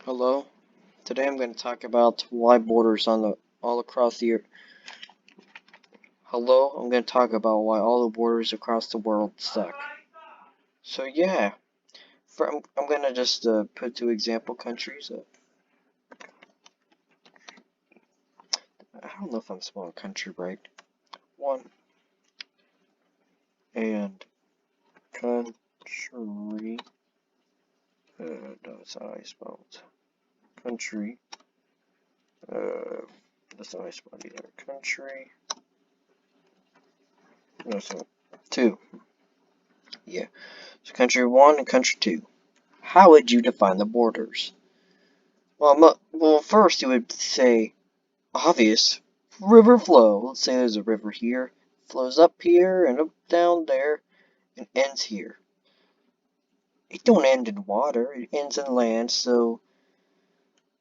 Hello. Today I'm going to talk about why borders all across the earth. Hello. I'm going to talk about why all the borders across the world suck. So yeah, I'm going to just put two example countries. I don't know if I'm spelling country right. One and country. No, that's not how I spelled country. That's not how I spelled either. Country. No, it's not. Two. Yeah. So country one and country two. How would you define the borders? Well, first you would say obvious river flow. Let's say there's a river here, flows up here and up down there, and ends here. It don't end in water; it ends in land. So,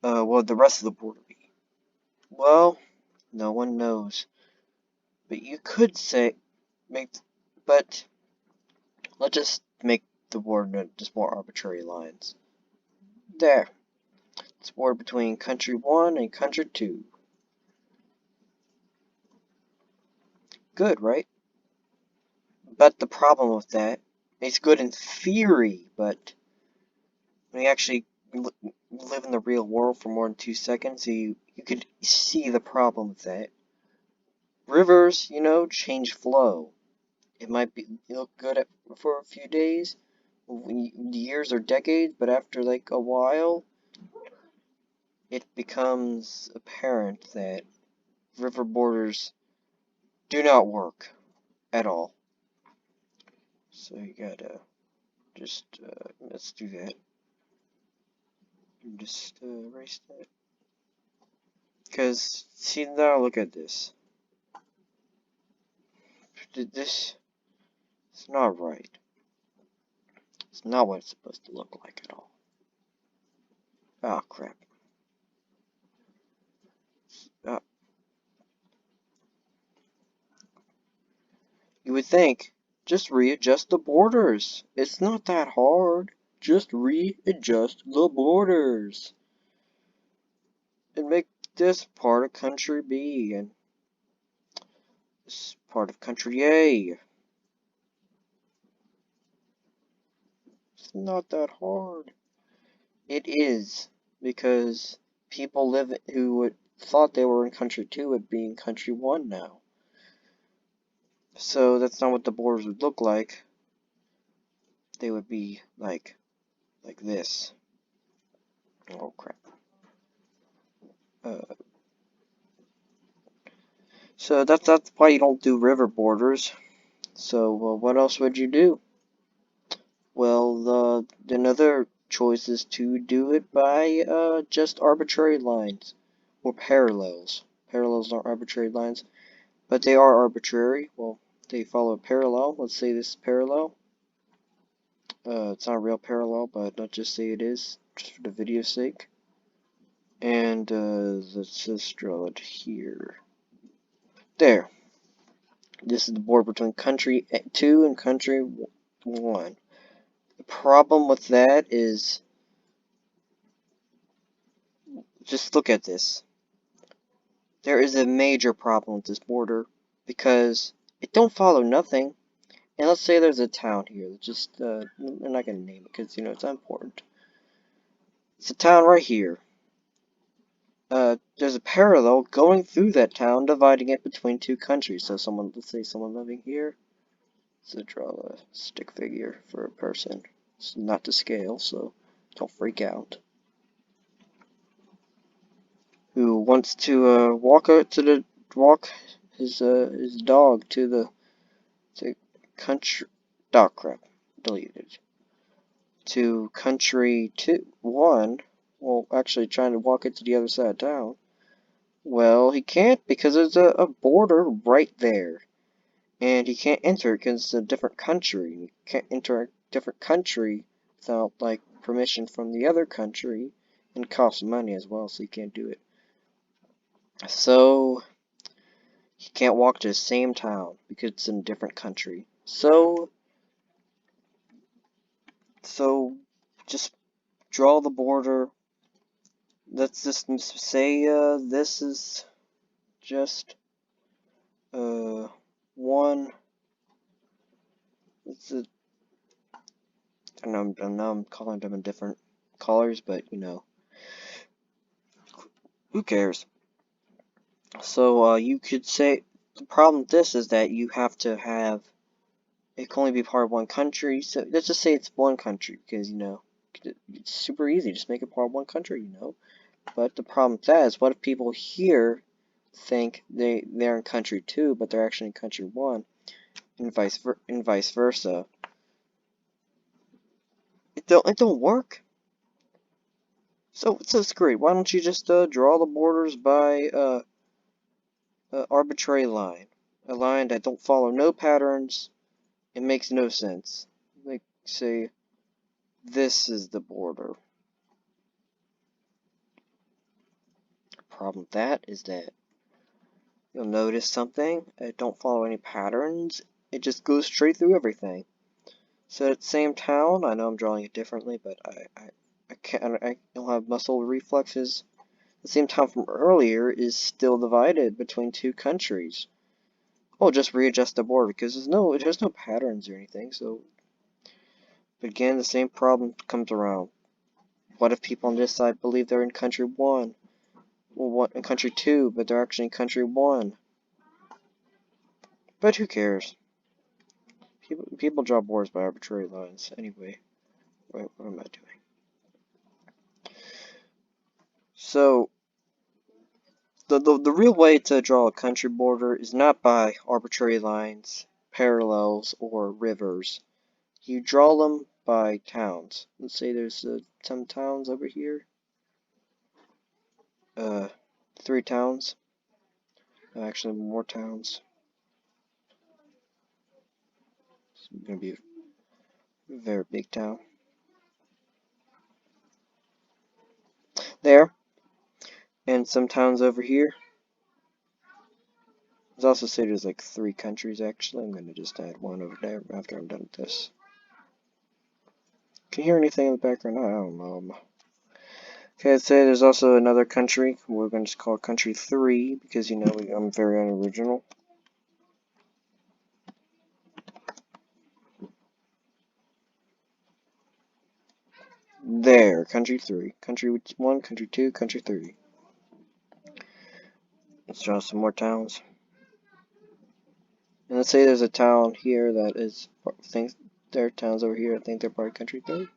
what would the rest of the border be? Well, no one knows. But you could say make, but let's just make the border just more arbitrary lines. There, it's a border between country one and country two. Good, right? But the problem with that, it's good in theory, but when you actually live in the real world for more than 2 seconds, you could see the problem with that. Rivers, change flow. It might look good for a few days, years or decades, but after like a while, it becomes apparent that river borders do not work at all. So you gotta just let's do that. Just erase that. Because, see, now look at this. This is not right. It's not what it's supposed to look like at all. Oh, crap. Uh, you would think, just readjust the borders. It's not that hard. Just readjust the borders. And make this part of country B and this part of country A. It's not that hard. It is, because people who thought they were in country 2 would be in country 1 now. So that's not what the borders would look like. They would be like this. Oh crap. So that's why you don't do river borders. So what else would you do? Well, another choice is to do it by just arbitrary lines or parallels. Parallels aren't arbitrary lines, but they are arbitrary. Well, they follow a parallel. Let's say this is parallel. It's not a real parallel, but let's just say it is, just for the video's sake. And let's just draw it here. There. This is the border between country 2 and country 1. The problem with that is, just look at this. There is a major problem with this border because it don't follow nothing. And let's say there's a town here. Just I'm not gonna name it because it's unimportant. It's a town right here. There's a parallel going through that town, dividing it between two countries. So let's say someone living here. So draw a stick figure for a person. It's not to scale, so don't freak out. Who wants to walk his dog to country. Oh crap, deleted. To country 1. Well, actually trying to walk it to the other side of town. Well, he can't because there's a border right there. And he can't enter it because it's a different country. You can't enter a different country without, like, permission from the other country. And it costs money as well, so you can't do it. So, he can't walk to the same town because it's in a different country. So just draw the border let's just say this is just one. It's a, I know I'm calling them in different colors, but you know, who cares? So you could say the problem with this is that you have to have it can only be part of one country. So let's just say it's one country because you know it's super easy. Just make it part of one country, you know. But the problem with that is, what if people here think they're in country two, but they're actually in country one, and vice versa? It don't work. So screw it. Why don't you just draw the borders by arbitrary line, a line that don't follow no patterns. It makes no sense. Like say this is the border. Problem with that is that you'll notice something. It don't follow any patterns. It just goes straight through everything. So at the same town, I know I'm drawing it differently, but I can't. I don't have muscle reflexes. The same town from earlier is still divided between two countries. We'll just readjust the border because there's no patterns or anything. So, but again, the same problem comes around. What if people on this side believe they're in country one? Well, what in country two, but they're actually in country one? But who cares? People draw borders by arbitrary lines. Anyway, what am I doing? So the real way to draw a country border is not by arbitrary lines, parallels, or rivers. You draw them by towns. Let's say there's some towns over here. Uh, 3 towns. Actually, more towns. It's gonna be a very big town. There, and some towns over here. There's also say there's like 3 countries actually. I'm gonna just add one over there after I'm done with this. Can you hear anything in the background? I don't know. Okay, I'd say there's also another country. We're going to just call it country 3 because, you know, I'm very unoriginal. There, country 3. Country 1, country 2, country 3. Let's draw some more towns. And let's say there's a town here that thinks there are towns over here that think they're part of country 3.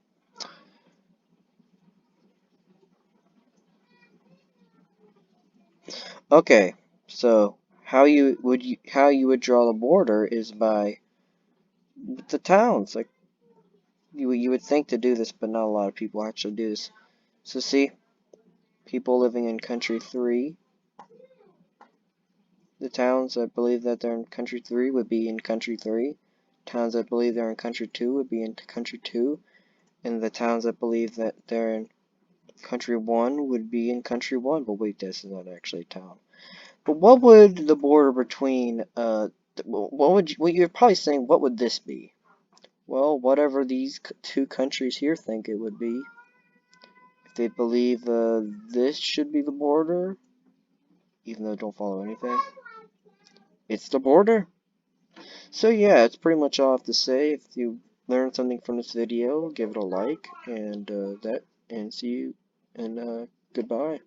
Okay, so how you would draw the border is by the towns. Like you would think to do this, but not a lot of people actually do this. So see, people living in country 3, the towns that believe that they're in country 3 would be in country 3. Towns that believe they're in country 2 would be in country 2. And the towns that believe that they're in country 1 would be in country 1. But wait, this is not actually a town. But what would the border between, what you're probably saying, what would this be? Well, whatever these 2 countries here think it would be. If they believe this should be the border, even though it don't follow anything, it's the border. So yeah, it's pretty much all I have to say. If you learned something from this video, give it a like, and and see you, and goodbye.